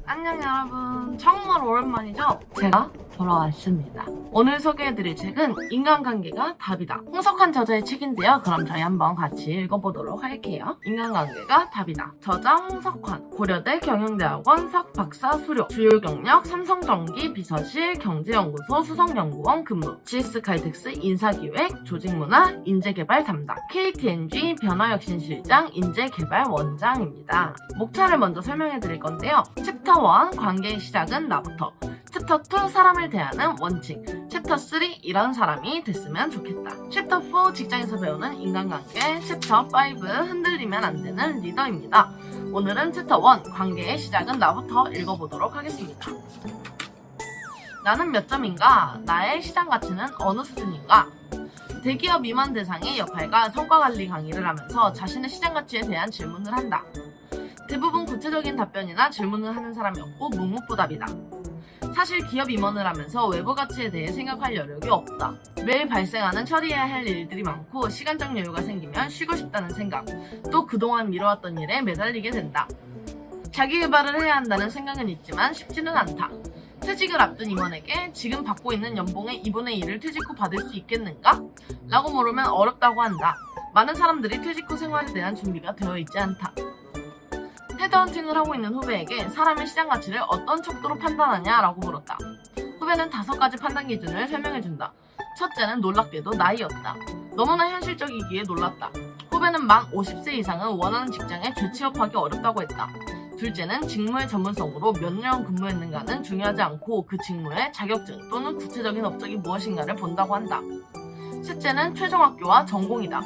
안녕 여러분, 정말 오랜만이죠? 제가 돌아왔습니다. 오늘 소개해드릴 책은 인간관계가 답이다. 홍석환 저자의 책인데요. 그럼 저희 한번 같이 읽어보도록 할게요. 인간관계가 답이다. 저자 홍석환, 고려대 경영대학원 석박사 수료, 주요 경력 삼성전기 비서실 경제연구소 수석연구원 근무, GS칼텍스 인사기획, 조직문화, 인재개발 담당, KTNG 변화혁신실장 인재개발 원장입니다. 목차를 먼저 설명해드릴 건데요. 챕터 1 관계의 시작은 나부터, 챕터 2 사람을 대하는 원칙, 챕터 3 이런 사람이 됐으면 좋겠다, 챕터 4 직장에서 배우는 인간관계, 챕터 5 흔들리면 안 되는 리더입니다. 오늘은 챕터 1 관계의 시작은 나부터 읽어보도록 하겠습니다. 나는 몇 점인가? 나의 시장 가치는 어느 수준인가? 대기업 임원 대상의 역할과 성과관리 강의를 하면서 자신의 시장 가치에 대한 질문을 한다. 대부분 구체적인 답변이나 질문을 하는 사람이 없고 묵묵부답이다. 사실 기업 임원을 하면서 외부 가치에 대해 생각할 여력이 없다. 매일 발생하는 처리해야 할 일들이 많고 시간적 여유가 생기면 쉬고 싶다는 생각, 또 그동안 미뤄왔던 일에 매달리게 된다. 자기 개발을 해야 한다는 생각은 있지만 쉽지는 않다. 퇴직을 앞둔 임원에게 지금 받고 있는 연봉의 2분의 1을 퇴직 후 받을 수 있겠는가? 라고 물으면 어렵다고 한다. 많은 사람들이 퇴직 후 생활에 대한 준비가 되어 있지 않다. 헤드헌팅을 하고 있는 후배에게 사람의 시장 가치를 어떤 척도로 판단하냐 라고 물었다. 후배는 5가지 판단 기준을 설명해준다. 첫째는 놀랍게도 나이였다. 너무나 현실적이기에 놀랐다. 후배는 만 50세 이상은 원하는 직장에 재취업하기 어렵다고 했다. 둘째는 직무의 전문성으로 몇 년 근무했는가는 중요하지 않고 그 직무의 자격증 또는 구체적인 업적이 무엇인가를 본다고 한다. 셋째는 최종 학교와 전공이다.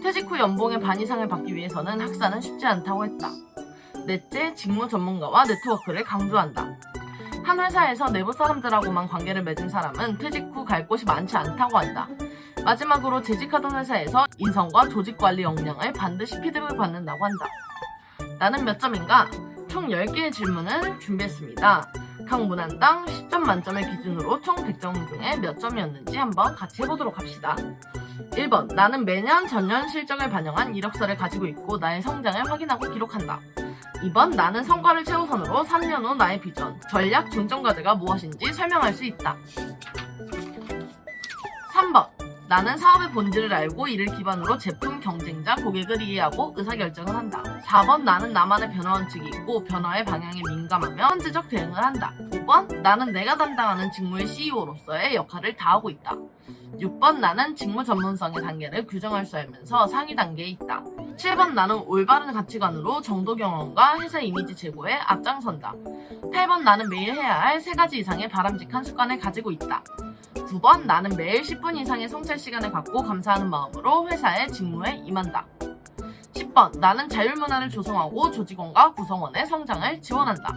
퇴직 후 연봉의 반 이상을 받기 위해서는 학사는 쉽지 않다고 했다. 넷째, 직무 전문가와 네트워크를 강조한다. 한 회사에서 내부 사람들하고만 관계를 맺은 사람은 퇴직 후 갈 곳이 많지 않다고 한다. 마지막으로 재직하던 회사에서 인성과 조직관리 역량을 반드시 피드백을 받는다고 한다. 나는 몇 점인가? 총 10개의 질문을 준비했습니다. 각 문안당 10점 만점을 기준으로 총 100점 중에 몇 점이었는지 한번 같이 해보도록 합시다. 1번, 나는 매년 전년 실적을 반영한 이력서를 가지고 있고 나의 성장을 확인하고 기록한다. 2번, 나는 성과를 최우선으로 3년 후 나의 비전, 전략, 중점 과제가 무엇인지 설명할 수 있다. 3번, 나는 사업의 본질을 알고 이를 기반으로 제품, 경쟁자, 고객을 이해하고 의사결정을 한다. 4번, 나는 나만의 변화 원칙이 있고 변화의 방향에 민감하며 현재적 대응을 한다. 5번, 나는 내가 담당하는 직무의 CEO로서의 역할을 다하고 있다. 6번, 나는 직무 전문성의 단계를 규정할 수 알면서 상위 단계에 있다. 7번, 나는 올바른 가치관으로 정도 경험과 회사 이미지 제고에 앞장선다. 8번, 나는 매일 해야 할 3가지 이상의 바람직한 습관을 가지고 있다. 9번, 나는 매일 10분 이상의 성찰 시간을 갖고 감사하는 마음으로 회사의 직무에 임한다. 10번, 나는 자율문화를 조성하고 조직원과 구성원의 성장을 지원한다.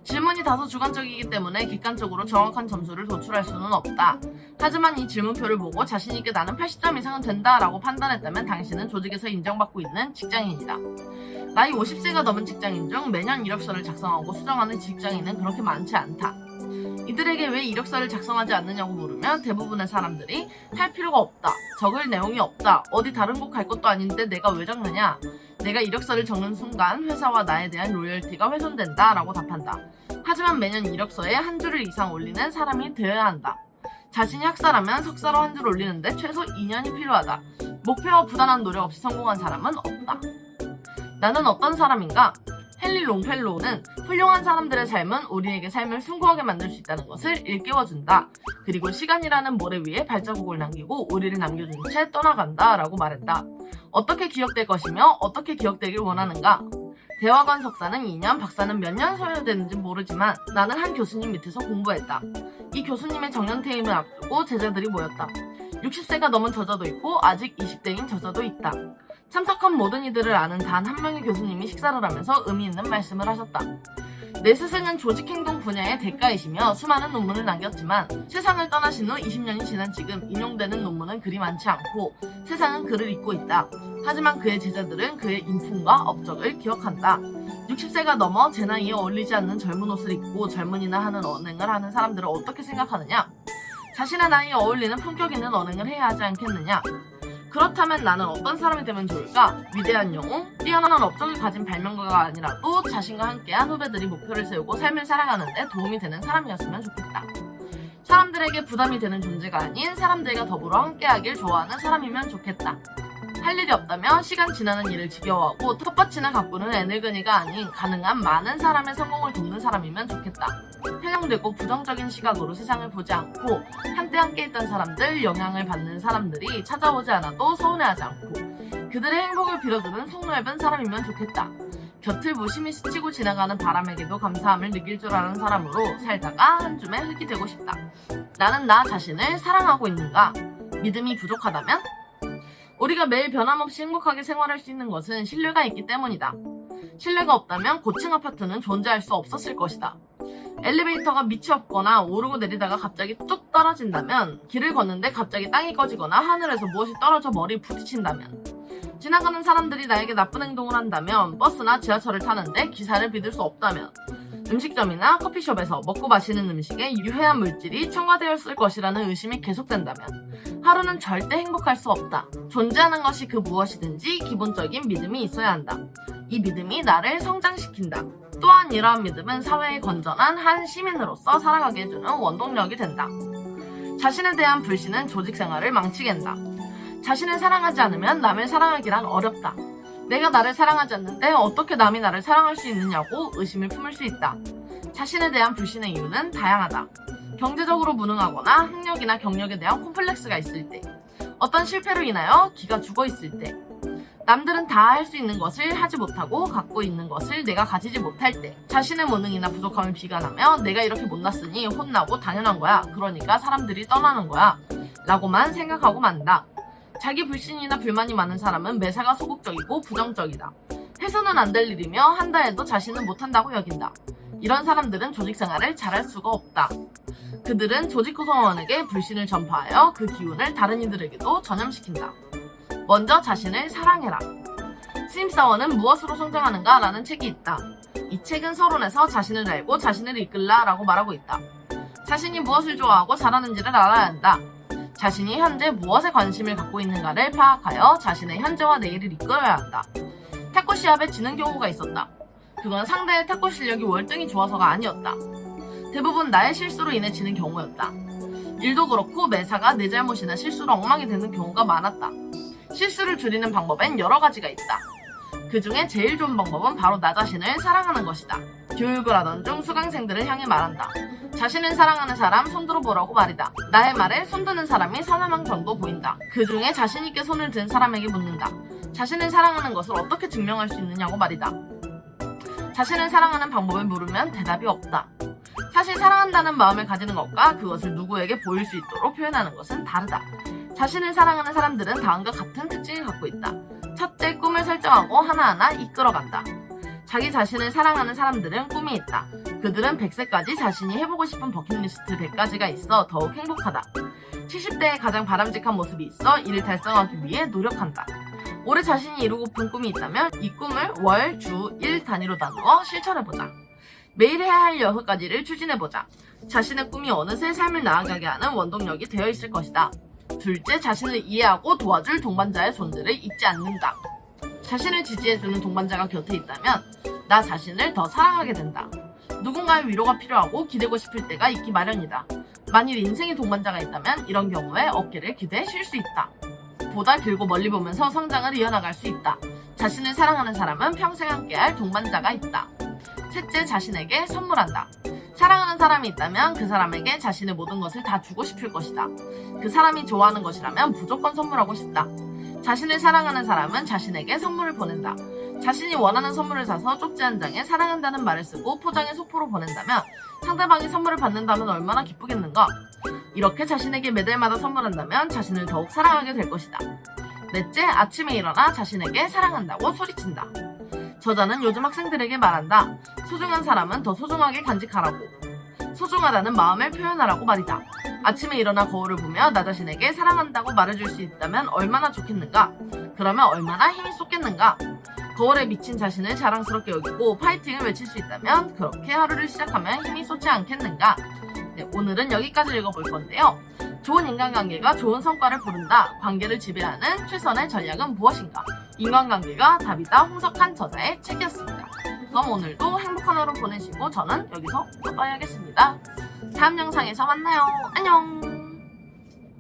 질문이 다소 주관적이기 때문에 객관적으로 정확한 점수를 도출할 수는 없다. 하지만 이 질문표를 보고 자신있게 나는 80점 이상은 된다 라고 판단했다면 당신은 조직에서 인정받고 있는 직장인이다. 나이 50세가 넘은 직장인 중 매년 이력서를 작성하고 수정하는 직장인은 그렇게 많지 않다. 이들에게 왜 이력서를 작성하지 않느냐고 물으면 대부분의 사람들이 할 필요가 없다, 적을 내용이 없다, 어디 다른 곳 갈 것도 아닌데 내가 왜 적느냐, 내가 이력서를 적는 순간 회사와 나에 대한 로열티가 훼손된다 라고 답한다. 하지만 매년 이력서에 한 줄을 이상 올리는 사람이 되어야 한다. 자신이 학사라면 석사로 한 줄 올리는데 최소 2년이 필요하다. 목표와 부단한 노력 없이 성공한 사람은 없다. 나는 어떤 사람인가? 헨리 롱펠로우는 훌륭한 사람들의 삶은 우리에게 삶을 숭고하게 만들 수 있다는 것을 일깨워준다. 그리고 시간이라는 모래 위에 발자국을 남기고 우리를 남겨준 채 떠나간다 라고 말했다. 어떻게 기억될 것이며 어떻게 기억되길 원하는가? 대학원 석사는 2년, 박사는 몇 년 소요되는지 모르지만 나는 한 교수님 밑에서 공부했다. 이 교수님의 정년퇴임을 앞두고 제자들이 모였다. 60세가 넘은 저자도 있고 아직 20대인 저자도 있다. 참석한 모든 이들을 아는 단 한 명의 교수님이 식사를 하면서 의미 있는 말씀을 하셨다. 내 스승은 조직행동 분야의 대가이시며 수많은 논문을 남겼지만 세상을 떠나신 후 20년이 지난 지금 인용되는 논문은 그리 많지 않고 세상은 그를 잊고 있다. 하지만 그의 제자들은 그의 인품과 업적을 기억한다. 60세가 넘어 제 나이에 어울리지 않는 젊은 옷을 입고 젊은이나 하는 언행을 하는 사람들을 어떻게 생각하느냐? 자신의 나이에 어울리는 품격 있는 언행을 해야 하지 않겠느냐? 그렇다면 나는 어떤 사람이 되면 좋을까? 위대한 영웅? 뛰어난 업적을 가진 발명가가 아니라도 자신과 함께한 후배들이 목표를 세우고 삶을 살아가는 데 도움이 되는 사람이었으면 좋겠다. 사람들에게 부담이 되는 존재가 아닌 사람들과 더불어 함께하길 좋아하는 사람이면 좋겠다. 할 일이 없다면 시간 지나는 일을 지겨워하고 텃밭이나 가꾸는 애늙은이가 아닌 가능한 많은 사람의 성공을 돕는 사람이면 좋겠다. 편향되고 부정적인 시각으로 세상을 보지 않고 한때 함께 있던 사람들, 영향을 받는 사람들이 찾아오지 않아도 서운해하지 않고 그들의 행복을 빌어주는 속 넓은 사람이면 좋겠다. 곁을 무심히 스치고 지나가는 바람에게도 감사함을 느낄 줄 아는 사람으로 살다가 한 줌의 흙이 되고 싶다. 나는 나 자신을 사랑하고 있는가? 믿음이 부족하다면? 우리가 매일 변함없이 행복하게 생활할 수 있는 것은 신뢰가 있기 때문이다. 신뢰가 없다면 고층 아파트는 존재할 수 없었을 것이다. 엘리베이터가 밑이 없거나 오르고 내리다가 갑자기 뚝 떨어진다면, 길을 걷는데 갑자기 땅이 꺼지거나 하늘에서 무엇이 떨어져 머리에 부딪힌다면, 지나가는 사람들이 나에게 나쁜 행동을 한다면, 버스나 지하철을 타는데 기사를 믿을 수 없다면, 음식점이나 커피숍에서 먹고 마시는 음식에 유해한 물질이 첨가되었을 것이라는 의심이 계속된다면 하루는 절대 행복할 수 없다. 존재하는 것이 그 무엇이든지 기본적인 믿음이 있어야 한다. 이 믿음이 나를 성장시킨다. 또한 이러한 믿음은 사회의 건전한 한 시민으로서 살아가게 해주는 원동력이 된다. 자신에 대한 불신은 조직 생활을 망치게 한다. 자신을 사랑하지 않으면 남을 사랑하기란 어렵다. 내가 나를 사랑하지 않는데 어떻게 남이 나를 사랑할 수 있느냐고 의심을 품을 수 있다. 자신에 대한 불신의 이유는 다양하다. 경제적으로 무능하거나 학력이나 경력에 대한 콤플렉스가 있을 때, 어떤 실패로 인하여 기가 죽어 있을 때, 남들은 다 할 수 있는 것을 하지 못하고 갖고 있는 것을 내가 가지지 못할 때, 자신의 무능이나 부족함을 비관하며 내가 이렇게 못났으니 혼나고 당연한 거야, 그러니까 사람들이 떠나는 거야 라고만 생각하고 만다. 자기 불신이나 불만이 많은 사람은 매사가 소극적이고 부정적이다. 해서는 안 될 일이며 한다 해도 자신은 못한다고 여긴다. 이런 사람들은 조직 생활을 잘할 수가 없다. 그들은 조직 구성원에게 불신을 전파하여 그 기운을 다른 이들에게도 전염시킨다. 먼저 자신을 사랑해라. 신입사원은 무엇으로 성장하는가? 라는 책이 있다. 이 책은 서론에서 자신을 알고 자신을 이끌라 라고 말하고 있다. 자신이 무엇을 좋아하고 잘하는지를 알아야 한다. 자신이 현재 무엇에 관심을 갖고 있는가를 파악하여 자신의 현재와 내일을 이끌어야 한다. 탁구 시합에 지는 경우가 있었다. 그건 상대의 탁구 실력이 월등히 좋아서가 아니었다. 대부분 나의 실수로 인해 지는 경우였다. 일도 그렇고 매사가 내 잘못이나 실수로 엉망이 되는 경우가 많았다. 실수를 줄이는 방법엔 여러 가지가 있다. 그 중에 제일 좋은 방법은 바로 나 자신을 사랑하는 것이다. 교육을 하던 중 수강생들을 향해 말한다. 자신을 사랑하는 사람 손들어 보라고 말이다. 나의 말에 손드는 사람이 서너 명 정도 보인다. 그 중에 자신있게 손을 든 사람에게 묻는다. 자신을 사랑하는 것을 어떻게 증명할 수 있느냐고 말이다. 자신을 사랑하는 방법을 물으면 대답이 없다. 사실 사랑한다는 마음을 가지는 것과 그것을 누구에게 보일 수 있도록 표현하는 것은 다르다. 자신을 사랑하는 사람들은 다음과 같은 특징을 갖고 있다. 첫째, 꿈을 설정하고 하나하나 이끌어간다. 자기 자신을 사랑하는 사람들은 꿈이 있다. 그들은 100세까지 자신이 해보고 싶은 버킷리스트 100가지가 있어 더욱 행복하다. 70대에 가장 바람직한 모습이 있어 이를 달성하기 위해 노력한다. 올해 자신이 이루고픈 꿈이 있다면 이 꿈을 월, 주, 일 단위로 나누어 실천해보자. 매일 해야 할 6가지를 추진해보자. 자신의 꿈이 어느새 삶을 나아가게 하는 원동력이 되어 있을 것이다. 둘째, 자신을 이해하고 도와줄 동반자의 존재를 잊지 않는다. 자신을 지지해주는 동반자가 곁에 있다면 나 자신을 더 사랑하게 된다. 누군가의 위로가 필요하고 기대고 싶을 때가 있기 마련이다. 만일 인생의 동반자가 있다면 이런 경우에 어깨를 기대해 쉴 수 있다. 보다 길고 멀리 보면서 성장을 이어나갈 수 있다. 자신을 사랑하는 사람은 평생 함께할 동반자가 있다. 셋째, 자신에게 선물한다. 사랑하는 사람이 있다면 그 사람에게 자신의 모든 것을 다 주고 싶을 것이다. 그 사람이 좋아하는 것이라면 무조건 선물하고 싶다. 자신을 사랑하는 사람은 자신에게 선물을 보낸다. 자신이 원하는 선물을 사서 쪽지 한 장에 사랑한다는 말을 쓰고 포장해 소포로 보낸다면 상대방이 선물을 받는다면 얼마나 기쁘겠는가? 이렇게 자신에게 매달마다 선물한다면 자신을 더욱 사랑하게 될 것이다. 넷째, 아침에 일어나 자신에게 사랑한다고 소리친다. 저자는 요즘 학생들에게 말한다. 소중한 사람은 더 소중하게 간직하라고. 소중하다는 마음을 표현하라고 말이다. 아침에 일어나 거울을 보며 나 자신에게 사랑한다고 말해줄 수 있다면 얼마나 좋겠는가? 그러면 얼마나 힘이 쏟겠는가? 거울에 비친 자신을 자랑스럽게 여기고 파이팅을 외칠 수 있다면 그렇게 하루를 시작하면 힘이 쏟지 않겠는가? 네, 오늘은 여기까지 읽어볼 건데요. 좋은 인간관계가 좋은 성과를 부른다. 관계를 지배하는 최선의 전략은 무엇인가? 인간관계가 답이다. 홍석한 저자의 책이었습니다. 그럼 오늘도 행복한 하루 보내시고 저는 여기서 또 봐야겠습니다. 다음 영상에서 만나요. 안녕.